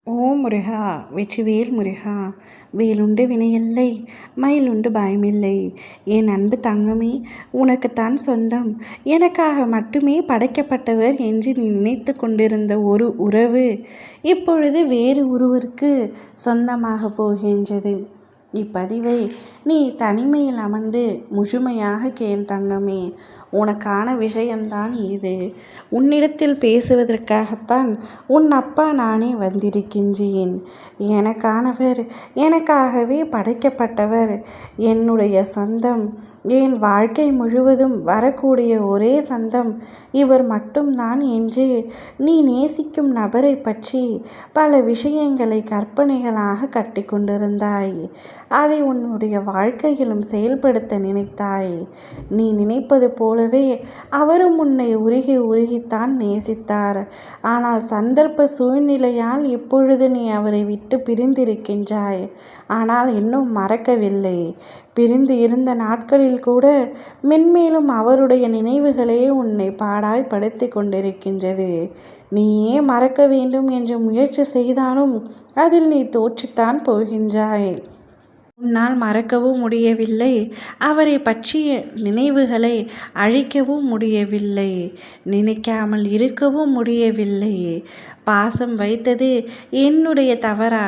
ஓம் முருகா வெற்றிவேல் முருகா. வேலுண்டு வினையில்லை, மயிலுண்டு பயமில்லை. என் அன்பு தங்கமே, உனக்குத்தான் சொந்தம், எனக்காக மட்டுமே படைக்கப்பட்டவர் என்று நீ நினைத்து கொண்டிருந்த ஒரு உறவு இப்பொழுது வேறு ஒருவருக்கு சொந்தமாக போகின்றது. இப்பதிவை நீ தனிமையில் அமர்ந்து முழுமையாக கேள் தங்கமே. உனக்கான விஷயம்தான் இது. உன்னிடத்தில் பேசுவதற்காகத்தான் உன் அப்பா நானே வந்திருக்கின்றேன். எனக்கானவர், எனக்காகவே படைக்கப்பட்டவர், என்னுடைய சொந்தம், என் வாழ்க்கை முழுவதும் வரக்கூடிய ஒரே சொந்தம் இவர் மட்டும்தான் என்று நீ நேசிக்கும் நபரை பற்றி பல விஷயங்களை கற்பனைகளாக கட்டி கொண்டிருந்தாய். அதை உன்னுடைய வாழ்க்கையிலும் செயல்படுத்த நினைத்தாய். நீ நினைப்பது போலவே அவரும் உன்னை உருகி உருகித்தான் நேசித்தார். ஆனால் சந்தர்ப்ப சூழ்நிலையால் இப்பொழுது நீ அவரை விட்டு பிரிந்திருக்கின்றாய். ஆனால் இன்னும் மறக்கவில்லை. பிரிந்து இருந்த நாட்களில் கூட மென்மேலும் அவருடைய நினைவுகளே உன்னை பாடாய்படுத்தி கொண்டிருக்கின்றது. நீயே மறக்க வேண்டும் என்று முயற்சி செய்தாலும் அதில் நீ தோற்றுத்தான் போகின்றாய். உன்னால் மறக்கவும் முடியவில்லை, அவரை பற்றிய நினைவுகளை அழிக்கவும் முடியவில்லை, நினைக்காமல் இருக்கவும் முடியவில்லை. பாசம் வைத்தது என்னுடைய தவறா?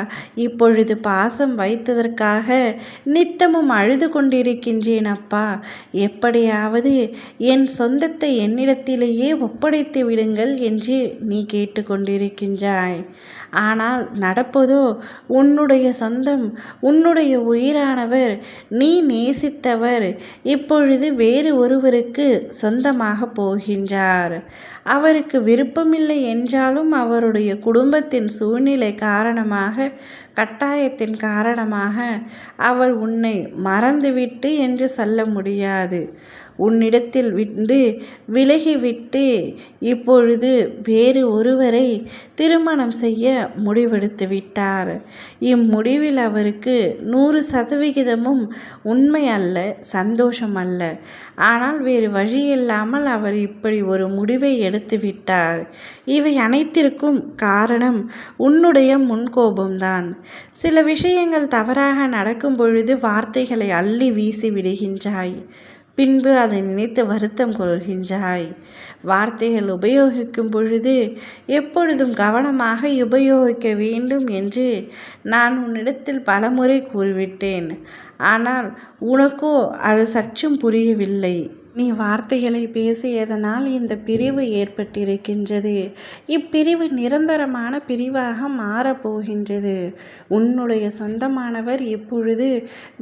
இப்பொழுது பாசம் வைத்ததற்காக நித்தமும் அழுது கொண்டிருக்கின்றேன் அப்பா. எப்படியாவது என் சொந்தத்தை என்னிடத்திலேயே ஒப்படைத்து விடுங்கள் என்று நீ கேட்டுக்கொண்டிருக்கின்றாய். ஆனால் நடப்பதோ உன்னுடைய சொந்தம், உன்னுடைய உயிரானவர், நீ நேசித்தவர் இப்பொழுது வேறு ஒருவருக்கு சொந்தமாக போகின்றார். அவருக்கு விருப்பமில்லை என்றாலும் அவருடைய குடும்பத்தின் சூழ்நிலை காரணமாக, கட்டாயத்தின் காரணமாக அவர் உன்னை மறந்துவிட்டு என்று சொல்ல முடியாது. உன்னிடத்தில் விலகிவிட்டு இப்பொழுது வேறு ஒருவரை திருமணம் செய்ய முடிவெடுத்து விட்டார். இம்முடிவில் அவருக்கு 100% உண்மை அல்ல, சந்தோஷம் அல்ல. ஆனால் வேறு வழியில்லாமல் அவர் இப்படி ஒரு முடிவை எடுத்து விட்டார். இவை அனைத்திற்கும் காரணம் உன்னுடைய முன்கோபம்தான். சில விஷயங்கள் தவறாக நடக்கும் பொழுது வார்த்தைகளை அள்ளி வீசி விடுகின்றாய். பின்பு அதை நினைத்து வருத்தம் கொள்கின்றாய். வார்த்தைகள் உபயோகிக்கும் பொழுது எப்பொழுதும் கவனமாக உபயோகிக்க வேண்டும் என்று நான் உன்னிடத்தில் பலமுறை கூறிவிட்டேன். ஆனால் உனக்கோ அது சற்றும் புரியவில்லை. நீ வார்த்தைகளை பேசியதனால் இந்த பிரிவு ஏற்பட்டிருக்கின்றது. இப்பிரிவு நிரந்தரமான பிரிவாக மாறப்போகின்றது. உன்னுடைய சொந்தமானவர் இப்பொழுது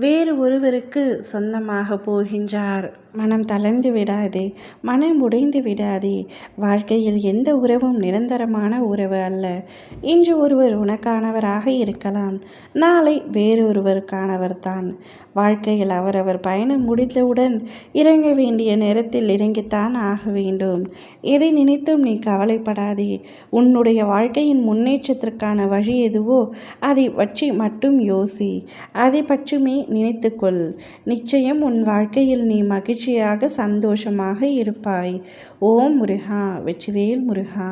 வேறு ஒருவருக்கு சொந்தமாக போகின்றார். மனம் தளர்ந்து விடாதே, மனம் உடைந்து விடாதே. வாழ்க்கையில் எந்த உறவும் நிரந்தரமான உறவு அல்ல. இன்று ஒருவர் உனக்கானவராக இருக்கலாம், நாளை வேறொருவருக்கானவர் தான். வாழ்க்கையில் அவரவர் பயணம் முடிந்தவுடன் இறங்க வேண்டிய நேரத்தில் இறங்கித்தான் ஆக வேண்டும். எதை நினைத்தும் நீ கவலைப்படாதே. உன்னுடைய வாழ்க்கையின் முன்னேற்றத்திற்கான வழி எதுவோ அதை பற்றி மட்டும் யோசி. அதை பற்றுமே நினைத்துக்கொள். நிச்சயம் உன் வாழ்க்கையில் நீ மகிழ்ச்சியாக சந்தோஷமாக இருப்பாய். ஓம் முருகா வெற்றிவேல் முருகா.